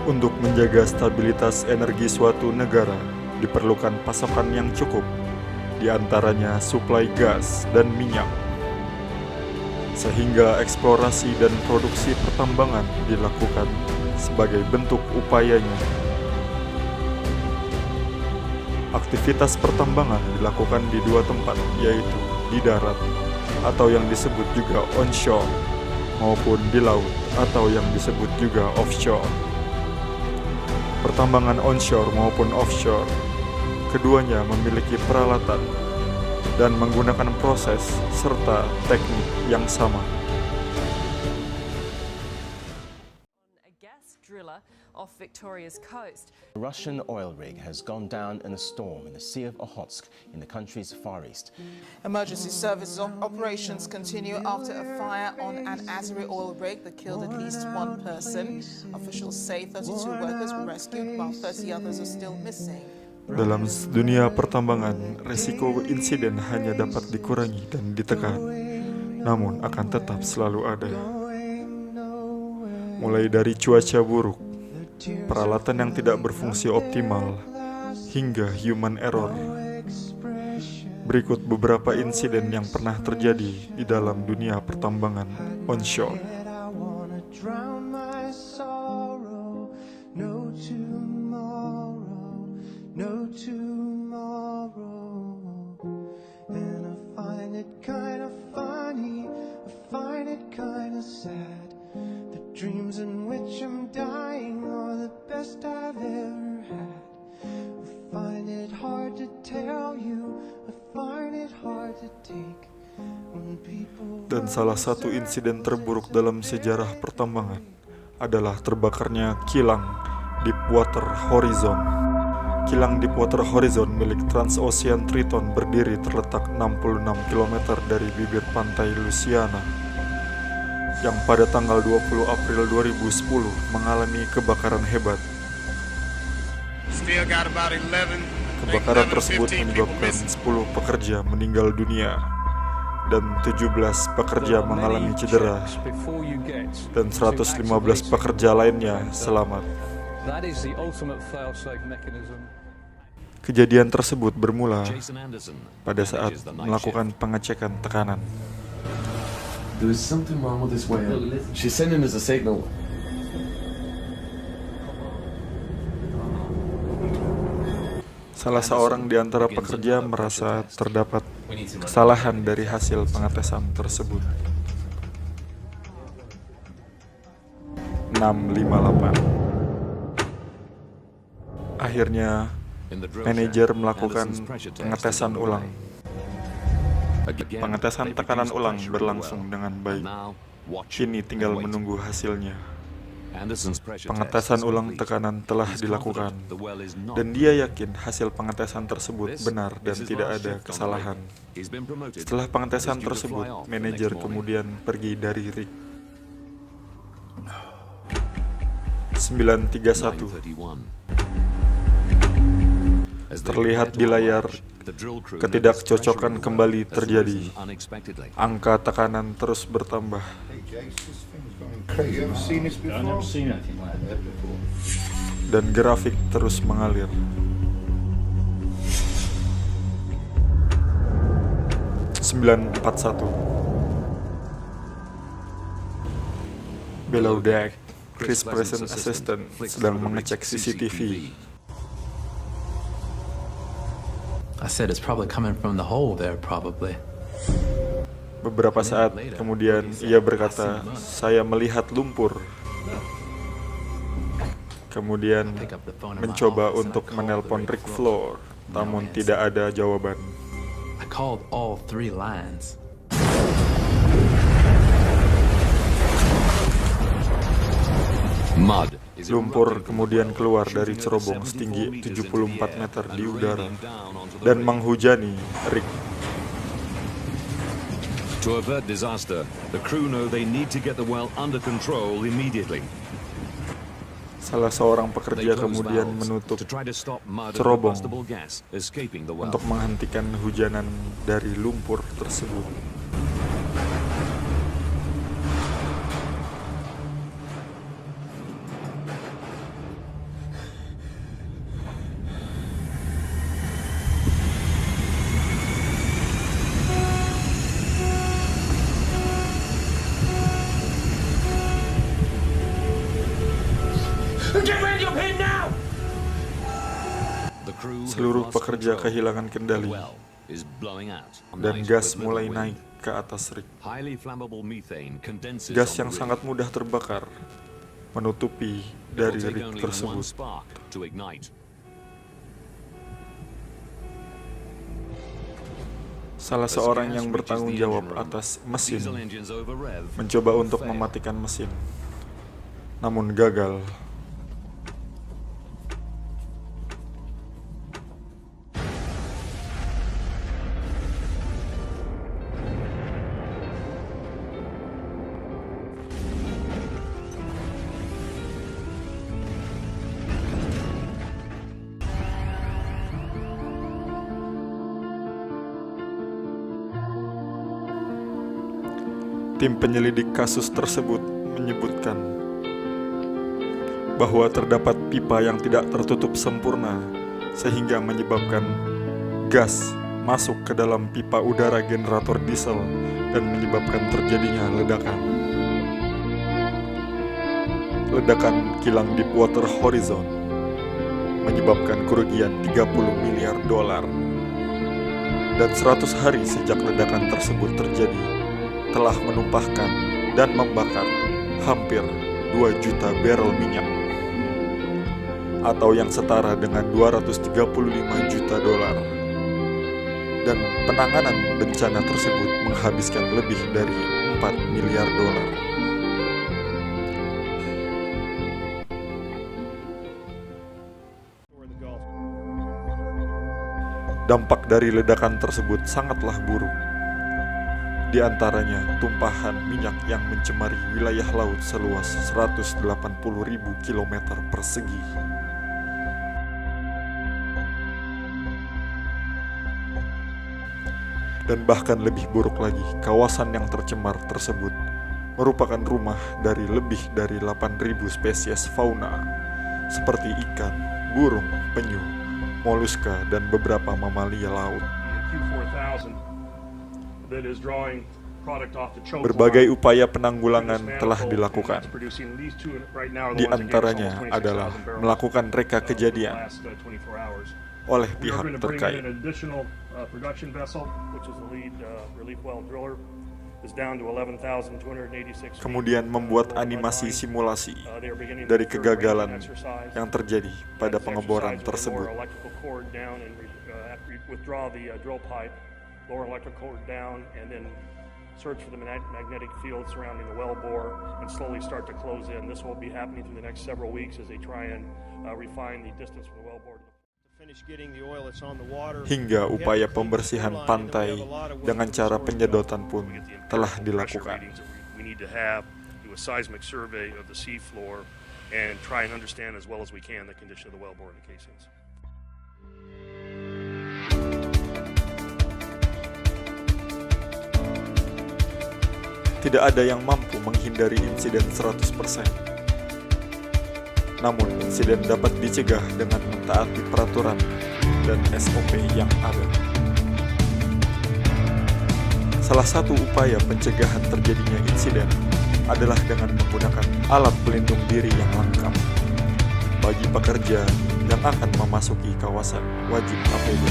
Untuk menjaga stabilitas energi suatu negara, diperlukan pasokan yang cukup, di antaranya suplai gas dan minyak. Sehingga eksplorasi dan produksi pertambangan dilakukan sebagai bentuk upayanya. Aktivitas pertambangan dilakukan di dua tempat, yaitu di darat atau yang disebut juga onshore, maupun di laut atau yang disebut juga offshore. Pertambangan onshore maupun offshore, keduanya memiliki peralatan dan menggunakan proses serta teknik yang sama. A gas driller off Victoria's coast. A Russian oil rig has gone down in a storm in the Sea of Okhotsk in the country's far east. Emergency service operations continue after a fire on an Azeri oil rig that killed at least one person. Officials say 32 workers were rescued while 30 others are still missing. Dalam dunia pertambangan, risiko insiden hanya dapat dikurangi dan ditekan, namun akan tetap selalu ada. Mulai dari cuaca buruk, peralatan yang tidak berfungsi optimal, hingga human error. Berikut beberapa insiden yang pernah terjadi di dalam dunia pertambangan onshore. No tomorrow, and I find it kind of funny, I find it kind of sad. The dreams in which I'm dying are the best I've ever had. I find it hard to tell you, I find it hard to take when people. Dan salah satu insiden terburuk dalam sejarah pertambangan adalah terbakarnya kilang Deepwater Horizon. Kilang Deepwater Horizon milik Transocean Triton berdiri terletak 66 km dari bibir pantai Louisiana, yang pada tanggal 20 April 2010 mengalami kebakaran hebat. Kebakaran tersebut menyebabkan 10 pekerja meninggal dunia dan 17 pekerja mengalami cedera dan 115 pekerja lainnya selamat. Kejadian tersebut bermula pada saat melakukan pengecekan tekanan. There is something wrong with this whale. She's sending us a signal. Salah seorang di antara pekerja merasa terdapat kesalahan dari hasil pengetesan tersebut. 658. Akhirnya, manajer melakukan pengetesan ulang. Pengetesan tekanan ulang berlangsung dengan baik. Kini tinggal menunggu hasilnya. Pengetesan ulang tekanan telah dilakukan, dan dia yakin hasil pengetesan tersebut benar dan tidak ada kesalahan. Setelah pengetesan tersebut, manajer kemudian pergi dari rig. 931. Terlihat di layar, ketidakcocokan kembali terjadi. Angka tekanan terus bertambah. Dan grafik terus mengalir. Below deck, Chris Present Assistant sedang mengecek CCTV. I said it's probably coming from the hole there, probably. Beberapa saat kemudian ia berkata, "Saya melihat lumpur." Kemudian mencoba untuk menelpon Rick Floor, namun tidak ada jawaban. I called all 3 lines. Lumpur kemudian keluar dari cerobong setinggi 74 meter di udara dan menghujani Rick. To avert disaster, the crew know they need to get the well under control immediately. Salah seorang pekerja kemudian menutup cerobong untuk menghentikan hujanan dari lumpur tersebut. The crew have Seluruh lost pekerja control. kehilangan The kendali well is blowing out. dan Nice gas equipment mulai wind. naik ke atas rig. Highly flammable methane condenses Gas on yang the rig. sangat mudah terbakar menutupi It dari will take rig only one tersebut. spark to ignite. Salah As seorang gas yang reaches bertanggung the jawab engine room, atas diesel mesin engines over-rev mencoba and untuk fail. mematikan mesin, namun gagal. Tim penyelidik kasus tersebut menyebutkan bahwa terdapat pipa yang tidak tertutup sempurna sehingga menyebabkan gas masuk ke dalam pipa udara generator diesel dan menyebabkan terjadinya ledakan. Ledakan kilang Deepwater Horizon menyebabkan kerugian 30 miliar dolar. Dan 100 hari sejak ledakan tersebut terjadi, telah menumpahkan dan membakar hampir 2 juta barrel minyak atau yang setara dengan 235 juta dolar. Dan penanganan bencana tersebut menghabiskan lebih dari 4 miliar dolar. Dampak dari ledakan tersebut sangatlah buruk. Di antaranya tumpahan minyak yang mencemari wilayah laut seluas 180.000 km persegi. Dan bahkan lebih buruk lagi, kawasan yang tercemar tersebut merupakan rumah dari lebih dari 8.000 spesies fauna seperti ikan, burung, penyu, moluska, dan beberapa mamalia laut. Berbagai upaya penanggulangan telah dilakukan. Di antaranya adalah melakukan reka kejadian oleh pihak terkait. Kemudian membuat animasi simulasi dari kegagalan yang terjadi pada pengeboran tersebut. Search for the magnetic field surrounding the wellbore and slowly start to close in. This will be happening through the next several weeks as they try and refine the distance from the wellbore. Hingga upaya pembersihan pantai dengan cara penyedotan pun telah dilakukan. We need to do a seismic survey of the sea floor and try and understand as well as we can the condition of the wellbore and the casings. Tidak ada yang mampu menghindari insiden 100%. Namun, insiden dapat dicegah dengan mentaati peraturan dan SOP yang ada. Salah satu upaya pencegahan terjadinya insiden adalah dengan menggunakan alat pelindung diri yang lengkap. Bagi pekerja yang akan memasuki kawasan wajib APD.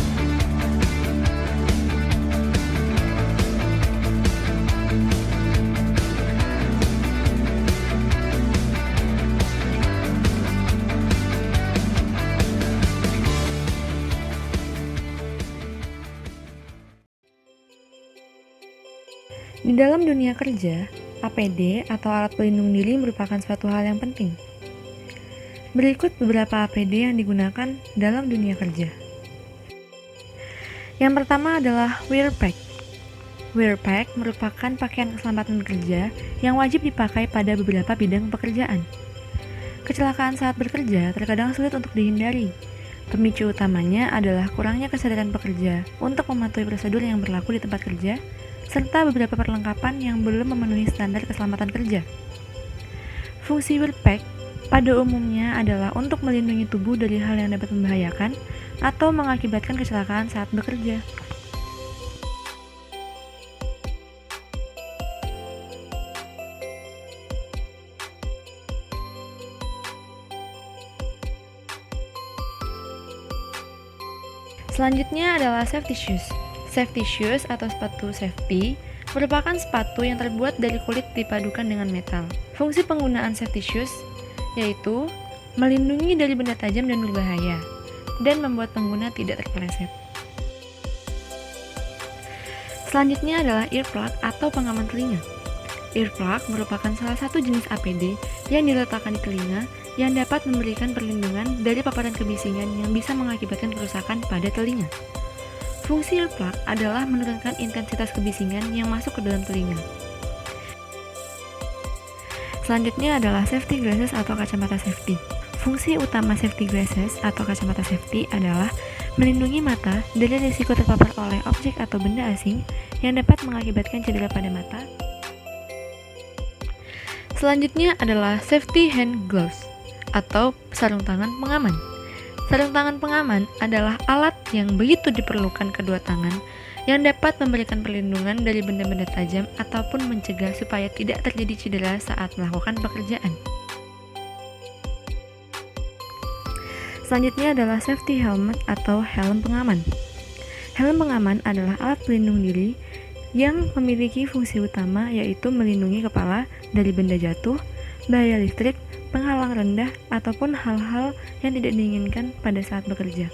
Di dalam dunia kerja, APD atau alat pelindung diri merupakan suatu hal yang penting. Berikut beberapa APD yang digunakan dalam dunia kerja. Yang pertama adalah wear pack. Wear pack merupakan pakaian keselamatan bekerja yang wajib dipakai pada beberapa bidang pekerjaan. Kecelakaan saat bekerja terkadang sulit untuk dihindari. Pemicu utamanya adalah kurangnya kesadaran pekerja untuk mematuhi prosedur yang berlaku di tempat kerja serta beberapa perlengkapan yang belum memenuhi standar keselamatan kerja. Fungsi wear pack pada umumnya adalah untuk melindungi tubuh dari hal yang dapat membahayakan atau mengakibatkan kecelakaan saat bekerja. Selanjutnya adalah safety shoes. Safety shoes atau sepatu safety merupakan sepatu yang terbuat dari kulit dipadukan dengan metal. Fungsi penggunaan safety shoes yaitu melindungi dari benda tajam dan berbahaya, dan membuat pengguna tidak terpeleset. Selanjutnya adalah earplug atau pengaman telinga. Earplug merupakan salah satu jenis APD yang diletakkan di telinga yang dapat memberikan perlindungan dari paparan kebisingan yang bisa mengakibatkan kerusakan pada telinga. Fungsi earplug adalah menurunkan intensitas kebisingan yang masuk ke dalam telinga. Selanjutnya adalah safety glasses atau kacamata safety. Fungsi utama safety glasses atau kacamata safety adalah melindungi mata dari risiko terpapar oleh objek atau benda asing yang dapat mengakibatkan cedera pada mata. Selanjutnya adalah safety hand gloves atau sarung tangan pengaman. Sarung tangan pengaman adalah alat yang begitu diperlukan kedua tangan yang dapat memberikan perlindungan dari benda-benda tajam ataupun mencegah supaya tidak terjadi cedera saat melakukan pekerjaan. Selanjutnya adalah safety helmet atau helm pengaman. Helm pengaman adalah alat pelindung diri yang memiliki fungsi utama yaitu melindungi kepala dari benda jatuh, bahaya listrik, penghalang rendah, ataupun hal-hal yang tidak diinginkan pada saat bekerja.